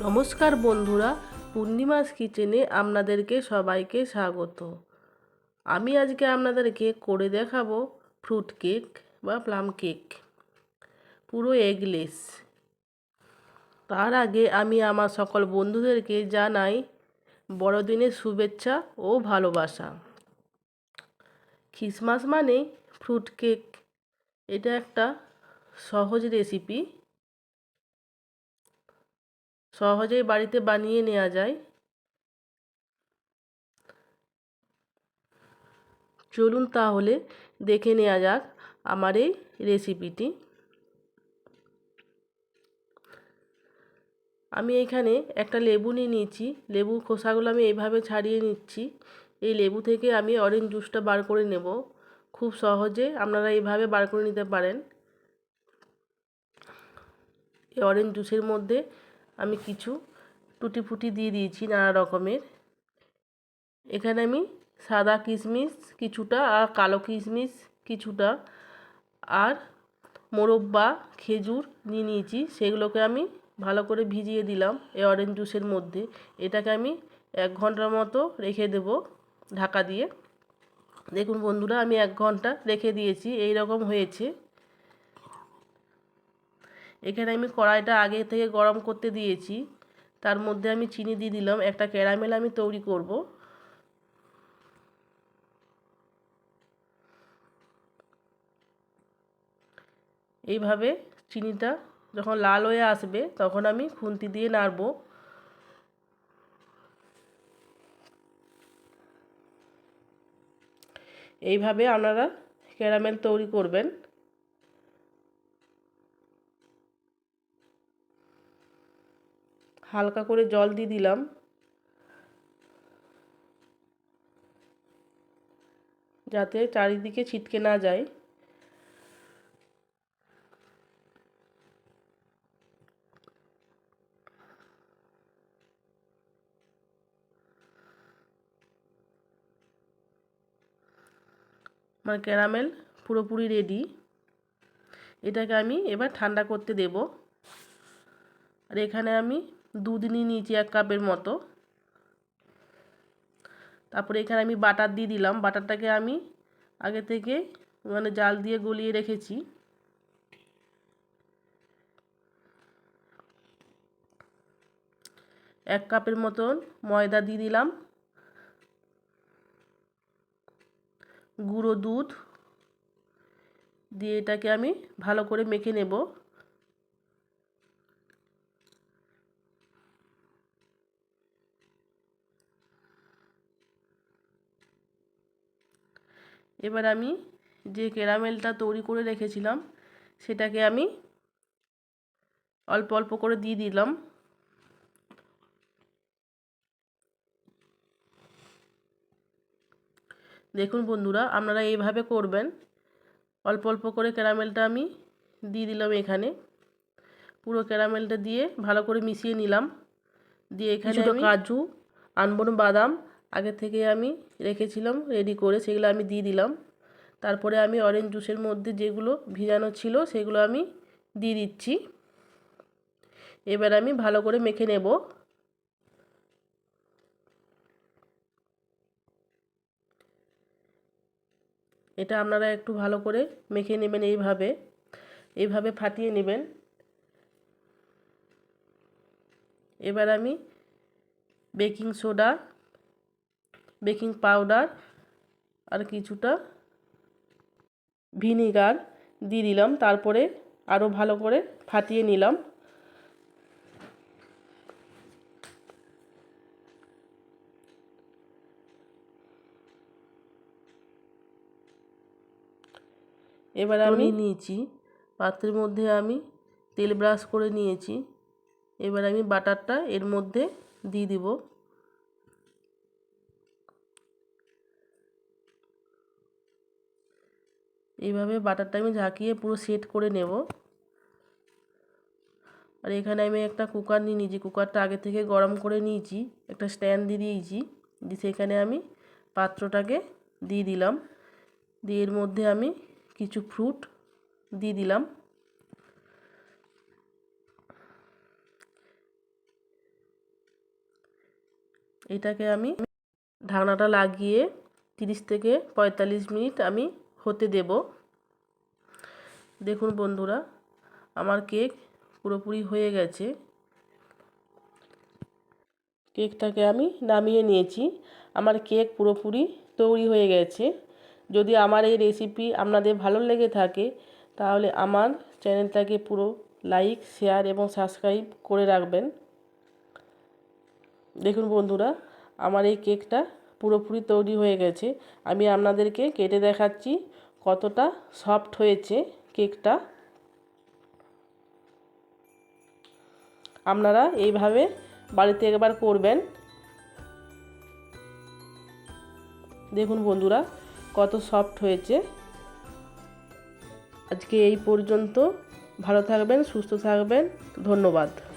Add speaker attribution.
Speaker 1: নমস্কার বন্ধুরা, পূর্ণিমাস কিচেনে আপনাদেরকে সবাইকে স্বাগত। আমি আজকে আপনাদেরকে করে দেখাবো ফ্রুট কেক বা প্লাম কেক, পুরো এগলেস। তার আগে আমি আমার সকল বন্ধুদেরকে জানাই বড়দিনের শুভেচ্ছা ও ভালোবাসা। ক্রিসমাস মানেই ফ্রুট কেক, এটা একটা সহজ রেসিপি, সহজেই বাড়িতে বানিয়ে নেওয়া যায়। চলুন তাহলে দেখে নেওয়া যাক আমার এই রেসিপিটি। আমি এখানে একটা লেবু নিয়ে নিয়েছি। লেবুর খোসাগুলো আমি এইভাবে ছাড়িয়ে নিচ্ছি। এই লেবু থেকে আমি অরেঞ্জ জুসটা বার করে নেব। খুব সহজে আপনারা এইভাবে বার করে নিতে পারেন। এই অরেঞ্জ জুসের মধ্যে আমি কিছু টুটি ফুটি দিয়ে দিয়েছি নানা রকমের। এখানে আমি সাদা কিশমিশ কিছুটা আর কালো কিশমিশ কিছুটা আর মোরব্বা খেজুর নিয়ে নিয়েছি। সেগুলোকে আমি ভালো করে ভিজিয়ে দিলাম এই অরেঞ্জ জুসের মধ্যে। এটাকে আমি 1 ঘন্টার মতো রেখে দেব ঢাকা দিয়ে। দেখুন বন্ধুরা, আমি 1 ঘন্টা রেখে দিয়েছি, এই রকম হয়েছে। এখানে আমি কড়াইটা আগে থেকে গরম করতে দিয়েছি। তার মধ্যে আমি চিনি দিয়ে দিলাম। একটা ক্যারামেল আমি তৈরি করব। এইভাবে চিনিটা যখন লাল হয়ে আসবে তখন আমি খুন্তি দিয়ে নাড়ব। এইভাবে আপনারা ক্যারামেল তৈরি করবেন। হালকা করে জল দিয়ে দিলাম যাতে চারিদিকে ছিটকে না যায়। আমার ক্যারামেল পুরোপুরি রেডি। এটাকে আমি এবার ঠান্ডা করতে দেব। আর এখানে আমি দুধ নিয়ে নিয়েছি 1 কাপের মতো। তারপরে এখানে আমি বাটার দিয়ে দিলাম। বাটারটাকে আমি আগে থেকে জাল দিয়ে গলিয়ে রেখেছি। এক কাপের মতন ময়দা দিয়ে দিলাম, গুঁড়ো দুধ দিয়ে এটাকে আমি ভালো করে মেখে নেব। এবার আমি যে ক্যারামেলটা তৈরি করে রেখেছিলাম সেটাকে আমি অল্প অল্প করে দিয়ে দিলাম। দেখুন বন্ধুরা, আপনারা এইভাবে করবেন। অল্প অল্প করে ক্যারামেলটা আমি দিয়ে দিলাম এখানে। পুরো ক্যারামেলটা দিয়ে ভালো করে মিশিয়ে নিলাম। দিয়ে এখানে কিছুটা কাজু, আনবন বাদাম আগে থেকে আমি রেখেছিলাম রেডি করে, সেগুলো আমি দিয়ে দিলাম। তারপরে আমি অরেঞ্জ জুসের মধ্যে যেগুলো ভিজানো ছিল সেগুলো আমি দিয়ে দিচ্ছি। এবার আমি ভালো করে মেখে নেব। এটা আপনারা একটু ভালো করে মেখে নেবেন, এইভাবে ফাটিয়ে নেবেন। এবার আমি বেকিং সোডা, বেকিং পাউডার আর কিছুটা ভিনিগার দিয়ে দিলাম। তারপরে আরও ভালো করে ফাটিয়ে নিলাম। এবার আমি নিয়েছি পাত্রের মধ্যে আমি তেল ব্রাশ করে নিয়েছি। এবার আমি বাটারটা এর মধ্যে দিয়ে দিব। এইভাবে বাটারটা আমি ঝাঁকিয়ে পুরো সেট করে নেব। আর এখানে আমি একটা কুকার নিয়ে নিয়েছি। কুকারটা আগে থেকে গরম করে নিয়েছি, একটা স্ট্যান্ড দিয়ে দিয়েছি। দিয়ে সেখানে আমি পাত্রটাকে দিয়ে দিলাম। দিয়ে এর মধ্যে আমি কিছু ফ্রুট দিয়ে দিলাম। এটাকে আমি ঢাকনাটা লাগিয়ে 30 থেকে 45 মিনিট আমি হতে দেব। দেখুন বন্ধুরা, আমার কেক পুরোপুরি হয়ে গেছে। কেকটাকে আমি নামিয়ে নিয়েছি। আমার কেক পুরোপুরি তৈরি হয়ে গেছে। যদি আমার এই রেসিপি আপনাদের ভালো লেগে থাকে তাহলে আমার চ্যানেলটাকে পুরো লাইক, শেয়ার এবং সাবস্ক্রাইব করে রাখবেন। দেখুন বন্ধুরা, আমার এই কেকটা পুরোপুরি তৈরি হয়ে গেছে। আমি আপনাদেরকে কেটে দেখাচ্ছি কতটা সফট হয়েছে কেকটা। আপনারা এইভাবে বাড়িতে একবার করবেন। দেখুন বন্ধুরা, কত সফট হয়েছে। আজকে এই পর্যন্ত। ভালো থাকবেন, সুস্থ থাকবেন। ধন্যবাদ।